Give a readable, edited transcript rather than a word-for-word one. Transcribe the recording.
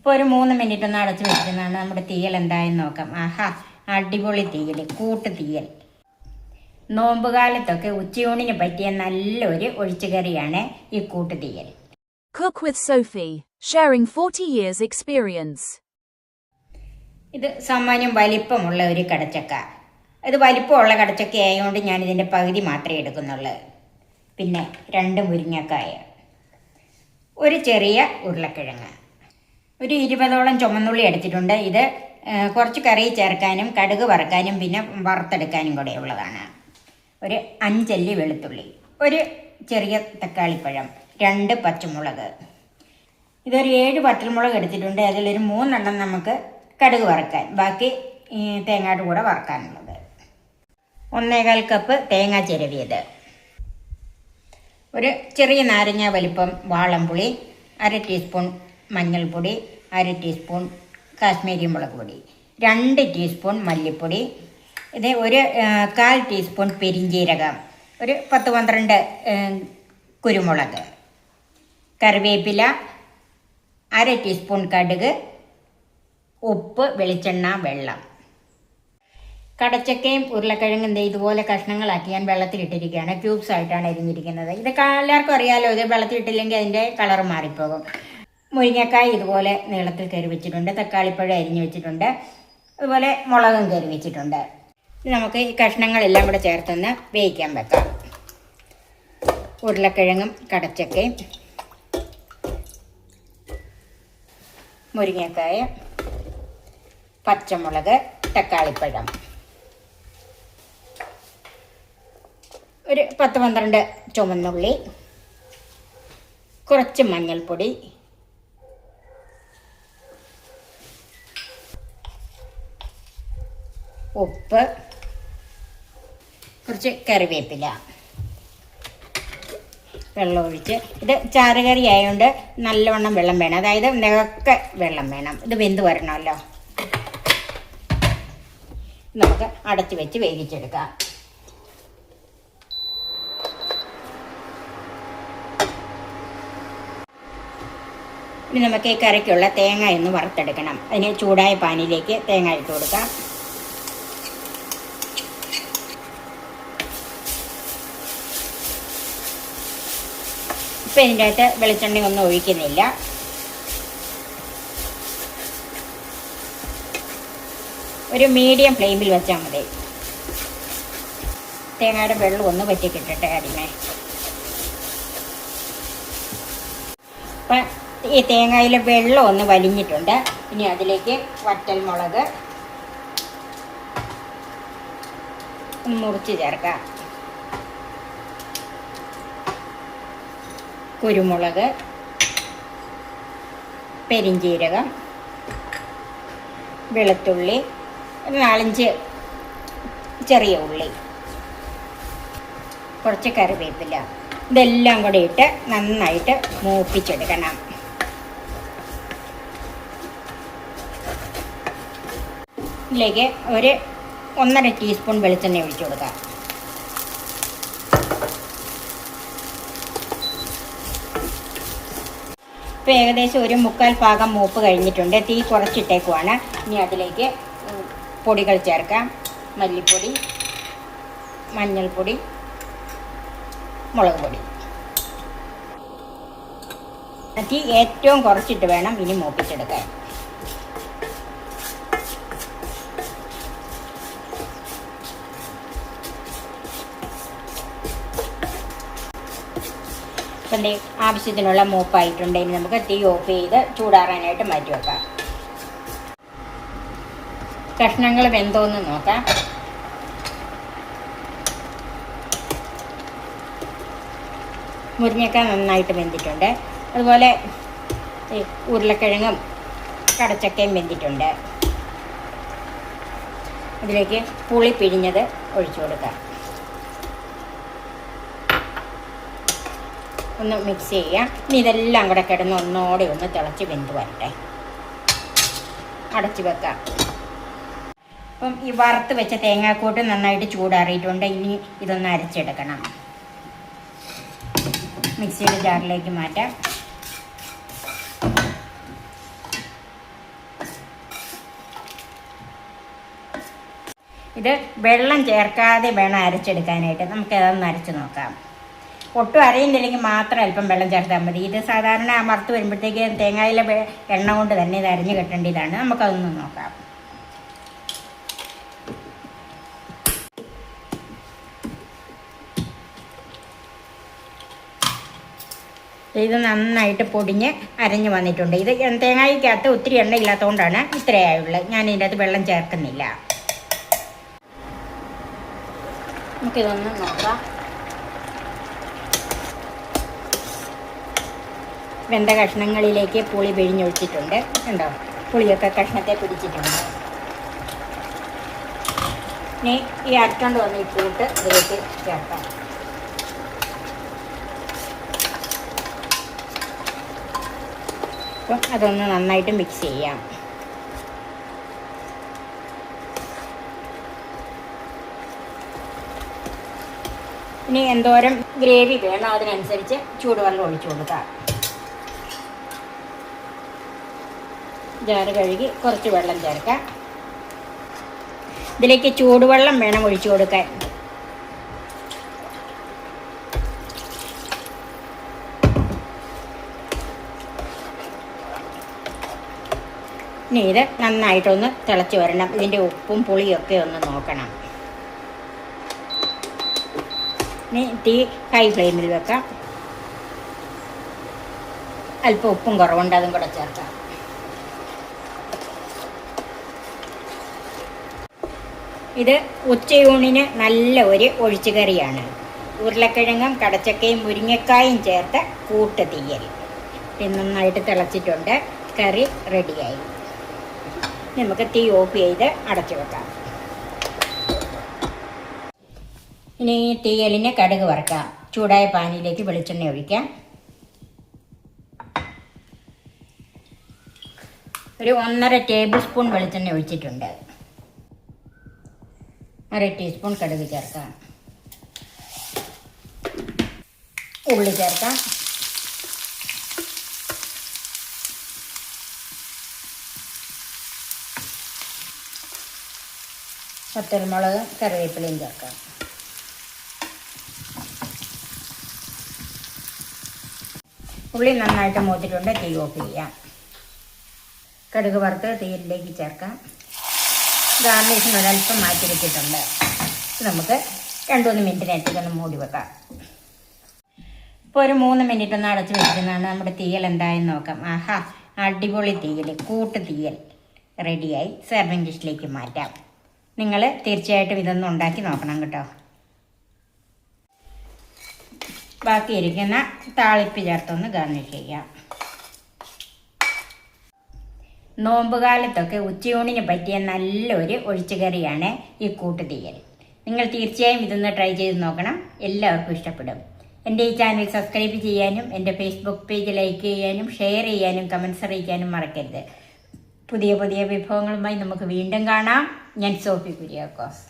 ഇപ്പോൾ ഒരു 3 മിനിറ്റ് ഒന്ന് അടച്ച് വെച്ചിരുന്നാണ് നമ്മുടെ തീയൽ എന്തായെന്ന് നോക്കാം. ആഹാ, അടിപൊളി തീയൽ, കൂട്ട് തീയൽ. നോമ്പുകാലത്തൊക്കെ ഉച്ചയൂണിന് പറ്റിയ നല്ലൊരു ഒഴിച്ചുകറിയാണ് ഈ കൂട്ട് theeyal. Cook with Sophie, sharing 40 years experience. ഇത് സാമാന്യം വലിപ്പമുള്ള ഒരു കടച്ചക്ക. ഇത് വലിപ്പമുള്ള കടച്ചക്ക ആയതുകൊണ്ട് ഞാൻ ഇതിൻ്റെ പകുതി മാത്രമേ എടുക്കുന്നുള്ളൂ. പിന്നെ 2 മുരിങ്ങക്കായ, ഒരു ചെറിയ ഉരുളക്കിഴങ്ങ്, ഒരു 20ഓളം ചുമന്നുള്ളി എടുത്തിട്ടുണ്ട്. ഇത് കുറച്ച് കറി ചേർക്കാനും കടുക് വറുക്കാനും പിന്നെ വറുത്തെടുക്കാനും കൂടെ ഉള്ളതാണ്. ഒരു 5 അല്ലി വെളുത്തുള്ളി, ഒരു ചെറിയ തക്കാളിപ്പഴം, 2 പച്ചമുളക്. ഇതൊരു 7 വറ്റൽമുളക് എടുത്തിട്ടുണ്ട്. അതിലൊരു 3 എണ്ണം നമുക്ക് കടുക് വറുക്കാൻ, ബാക്കി തേങ്ങയുടെ കൂടെ വറുക്കാനുള്ളത്. 1/4 കപ്പ് തേങ്ങ ചിരവിയത്, ഒരു ചെറിയ നാരങ്ങ വലിപ്പം വാളംപുളി, 1/2 ടീസ്പൂൺ മഞ്ഞൾപ്പൊടി, 1/2 ടീസ്പൂൺ കാശ്മീരി മുളക് പൊടി, 2 ടീസ്പൂൺ മല്ലിപ്പൊടി, ഇത് ഒരു 1/4 ടീസ്പൂൺ പെരിഞ്ജീരകം, ഒരു 10-12 കുരുമുളക്, കറിവേപ്പില, 1/2 ടീസ്പൂൺ കടുക്, ഉപ്പ്, വെളിച്ചെണ്ണ, വെള്ളം. കടച്ചക്കയും ഉരുളക്കിഴങ്ങും ഇതുപോലെ കഷ്ണങ്ങളാക്കി ഞാൻ വെള്ളത്തിലിട്ടിരിക്കുകയാണ്. ക്യൂബ്സ് ആയിട്ടാണ് അരിഞ്ഞിരിക്കുന്നത്. ഇത് എല്ലാവർക്കും അറിയാലോ, ഇത് വെള്ളത്തിലിട്ടില്ലെങ്കിൽ അതിൻ്റെ കളർ മാറിപ്പോകും. മുരിങ്ങക്കായ ഇതുപോലെ നീളത്തിൽ കയറി വെച്ചിട്ടുണ്ട്. തക്കാളിപ്പഴം അരിഞ്ഞ് വെച്ചിട്ടുണ്ട്. അതുപോലെ മുളകും കയറി വെച്ചിട്ടുണ്ട്. ഇത് നമുക്ക് ഈ കഷ്ണങ്ങളെല്ലാം കൂടെ ചേർത്തൊന്ന് വേവിക്കാൻ വെക്കാം. ഉരുളക്കിഴങ്ങും കടച്ചക്കയും മുരിങ്ങക്കായ, പച്ചമുളക്, തക്കാളിപ്പഴം, ഒരു 10-12 ചുവന്നുള്ളി, കുറച്ച് മഞ്ഞൾപ്പൊടി, ഉപ്പ്, കുറച്ച് കറിവേപ്പില, വെള്ളം ഒഴിച്ച്. ഇത് ചാറുകറി ആയതുകൊണ്ട് നല്ലവണ്ണം വെള്ളം വേണം, അതായത് നികക്കെ വെള്ളം വേണം. ഇത് വെന്ത് വരണമല്ലോ. നമുക്ക് അടച്ചു വെച്ച് വേവിച്ചെടുക്കാം. ഇനി നമുക്ക് ഈ കറിക്കുള്ള തേങ്ങ ഒന്ന് വറുത്തെടുക്കണം. അതിന് ചൂടായ പാനിലേക്ക് തേങ്ങ ഇട്ട് കൊടുക്കാം. ഇപ്പം ഇതിൻ്റെ അകത്ത് വെളിച്ചെണ്ണ ഒന്നും ഒഴിക്കുന്നില്ല. ഒരു മീഡിയം ഫ്ലെയിമിൽ വെച്ചാൽ മതി. തേങ്ങയുടെ വെള്ളം ഒന്ന് വറ്റി കിട്ടട്ടെ ആദ്യമേ. അപ്പം ഈ തേങ്ങയിലെ വെള്ളം ഒന്ന് വലിഞ്ഞിട്ടുണ്ട്. ഇനി അതിലേക്ക് വറ്റൽമുളക് മുറിച്ച് ചേർക്കാം, കുരുമുളക്, പെരിഞ്ജീരകം, വെളുത്തുള്ളി, 4-5 ചെറിയ ഉള്ളി, കുറച്ച് കറിവേപ്പില, ഇതെല്ലാം കൂടെ ഇട്ട് നന്നായിട്ട് മൂപ്പിച്ചെടുക്കണം. ഇതിലേക്ക് ഒരു 1.5 ടീസ്പൂൺ വെളിച്ചെണ്ണ ഒഴിച്ചു കൊടുക്കാം. ഇപ്പോൾ ഏകദേശം ഒരു 1/4 ഭാഗം മൂപ്പ് കഴിഞ്ഞിട്ടുണ്ട്. തീ കുറച്ചിട്ടേക്കുവാണ്. ഇനി അതിലേക്ക് പൊടികൾ ചേർക്കാം. മല്ലിപ്പൊടി, മഞ്ഞൾപ്പൊടി, മുളക് പൊടി. തീ ഏറ്റവും കുറച്ചിട്ട് വേണം ഇനി മൂപ്പിച്ചെടുക്കാൻ. അപ്പം ആവശ്യത്തിനുള്ള മൂപ്പായിട്ടുണ്ട്. ഇനി നമുക്ക് തീ ഓഫ് ചെയ്ത് ചൂടാറാനായിട്ട് മാറ്റി വെക്കാം. കഷ്ണങ്ങൾ വെന്തോന്ന് നോക്കാം. മുരിങ്ങക്ക നന്നായിട്ട് വെന്തിട്ടുണ്ട്. അതുപോലെ ഉരുളക്കിഴങ്ങും കടച്ചക്കയും വെന്തിട്ടുണ്ട്. അതിലേക്ക് പുളി പിഴിഞ്ഞത് ഒഴിച്ചു കൊടുക്കാം. ഒന്ന് മിക്സ് ചെയ്യാം. ഇനി ഇതെല്ലാം കൂടെ കിടന്ന് ഒന്നോടെ ഒന്ന് തിളച്ച് വെന്ത് വരട്ടെ. അടച്ചു വെക്കാം. അപ്പം ഈ വറുത്ത് വെച്ച തേങ്ങാക്കൂട്ട് നന്നായിട്ട് ചൂടാറിയിട്ടുണ്ട്. ഇനി ഇതൊന്ന് അരച്ചെടുക്കണം. മിക്സിയുടെ ജാറിലേക്ക് മാറ്റാം. ഇത് വെള്ളം ചേർക്കാതെ വേണം അരച്ചെടുക്കാനായിട്ട്. നമുക്കതൊന്ന് അരച്ച് നോക്കാം. ഒട്ടും അറിയുന്നില്ലെങ്കിൽ മാത്രം അല്പം വെള്ളം ചേർത്താൽ മതി. ഇത് സാധാരണ അമർത്ത് വരുമ്പോഴത്തേക്ക് തേങ്ങയിലെ എണ്ണ കൊണ്ട് തന്നെ ഇത് അരിഞ്ഞ് കെട്ടേണ്ടതാണ്. നമുക്കതൊന്ന് നോക്കാം. ഇത് നന്നായിട്ട് പൊടിഞ്ഞ് അരഞ്ഞ് വന്നിട്ടുണ്ട്. ഇത് തേങ്ങയ്ക്കകത്ത് ഒത്തിരി എണ്ണ ഇല്ലാത്തതുകൊണ്ടാണ് ഇത്രയായുള്ളത്. ഞാൻ ഇതിൻ്റെ അകത്ത് വെള്ളം ചേർക്കുന്നില്ല. നമുക്കിതൊന്ന് നോക്കാം. വെന്ത കഷ്ണങ്ങളിലേക്ക് പുളി പിഴിഞ്ഞൊഴിച്ചിട്ടുണ്ട്. കണ്ടോ, പുളിയൊക്കെ കഷ്ണത്തെ പിടിച്ചിട്ടുണ്ട്. ഇനി ഈ അരച്ചോണ്ട് വന്ന് ഈ കൂട്ട് ഇതിലേക്ക് ചേർക്കാം. അപ്പം അതൊന്ന് നന്നായിട്ട് മിക്സ് ചെയ്യാം. ഇനി എന്തോരം ഗ്രേവി വേണം അതിനനുസരിച്ച് ചൂടുവെള്ളം ഒഴിച്ചു കൊടുക്കാം. ജാറ് കഴുകി കുറച്ച് വെള്ളം ചേർക്കാം. ഇതിലേക്ക് ചൂടുവെള്ളം വേണം ഒഴിച്ചു കൊടുക്കാൻ. ഇനി ഇത് നന്നായിട്ടൊന്ന് തിളച്ച് വരണം. ഇതിൻ്റെ ഉപ്പും പുളിയൊക്കെ ഒന്ന് നോക്കണം. ഇനി തീ ഹൈ ഫ്ലെയിമിൽ വെക്കാം. അല്പം ഉപ്പും കുറവുണ്ട്, അതും കൂടെ ചേർക്കാം. ഇത് ഉച്ചയൂണിന് നല്ല ഒരു ഒഴിച്ചുകറിയാണ്. ഉരുളക്കിഴങ്ങും കടച്ചക്കയും മുരിങ്ങക്കായും ചേർത്ത കൂട്ട് തീയൽ. ഇത് നന്നായിട്ട് തിളച്ചിട്ടുണ്ട്. കറി റെഡിയായി. നമുക്ക് തീ ഓഫ് ചെയ്ത് അടച്ചു വെക്കാം. ഇനി ഈ തീയലിന് കടുക് വറുക്കാം. ചൂടായ പാനിലേക്ക് വെളിച്ചെണ്ണ ഒഴിക്കാം. ഒരു 1.5 ടേബിൾ സ്പൂൺ വെളിച്ചെണ്ണ ഒഴിച്ചിട്ടുണ്ട്. 1/2 ടീസ്പൂൺ കടുക് ചേർക്കാം. ഉള്ളി ചേർക്കാം. പച്ചമുളക് കറിവേപ്പിലയും ചേർക്കാം. ഉള്ളി നന്നായിട്ട് മൂത്തിട്ടുണ്ട്. തീ ഓഫ് ചെയ്യാം. കടുക് വറുത്ത് തീയിലേക്ക് ചേർക്കാം. ഗാർണിഷിന് ഒരല്പം മാറ്റി വെച്ചിട്ടുണ്ട്. നമുക്ക് 2-3 മിനിറ്റിനേക്കൊന്ന് മൂടി വെക്കാം. ഇപ്പോൾ ഒരു 3 മിനിറ്റ് ഒന്ന് അടച്ച് വെച്ചിരുന്നാണ് നമ്മുടെ തീയൽ എന്തായെന്ന് നോക്കാം. ആഹാ, അടിപൊളി തീയൽ, കൂട്ട് തീയൽ റെഡിയായി. സെർവിങ് ഡിഷിലേക്ക് മാറ്റാം. നിങ്ങൾ തീർച്ചയായിട്ടും ഇതൊന്നും ഉണ്ടാക്കി നോക്കണം കേട്ടോ. ബാക്കിയിരിക്കുന്ന താളിപ്പ് ചേർത്തൊന്ന് ഗാർണിഷ് ചെയ്യാം. നോമ്പുകാലത്തൊക്കെ ഉച്ചയൂണിന് പറ്റിയ നല്ലൊരു ഒഴിച്ചുകറിയാണ് ഈ കൂട്ടുതീയൽ. നിങ്ങൾ തീർച്ചയായും ഇതൊന്ന് ട്രൈ ചെയ്ത് നോക്കണം. എല്ലാവർക്കും ഇഷ്ടപ്പെടും. എൻ്റെ ഈ ചാനൽ സബ്സ്ക്രൈബ് ചെയ്യാനും എൻ്റെ ഫേസ്ബുക്ക് പേജ് ലൈക്ക് ചെയ്യാനും ഷെയർ ചെയ്യാനും കമൻസ് അറിയിക്കാനും മറക്കരുത്. പുതിയ പുതിയ വിഭവങ്ങളുമായി നമുക്ക് വീണ്ടും കാണാം. ഞാൻ സോഫി കുര്യാക്കോസ്.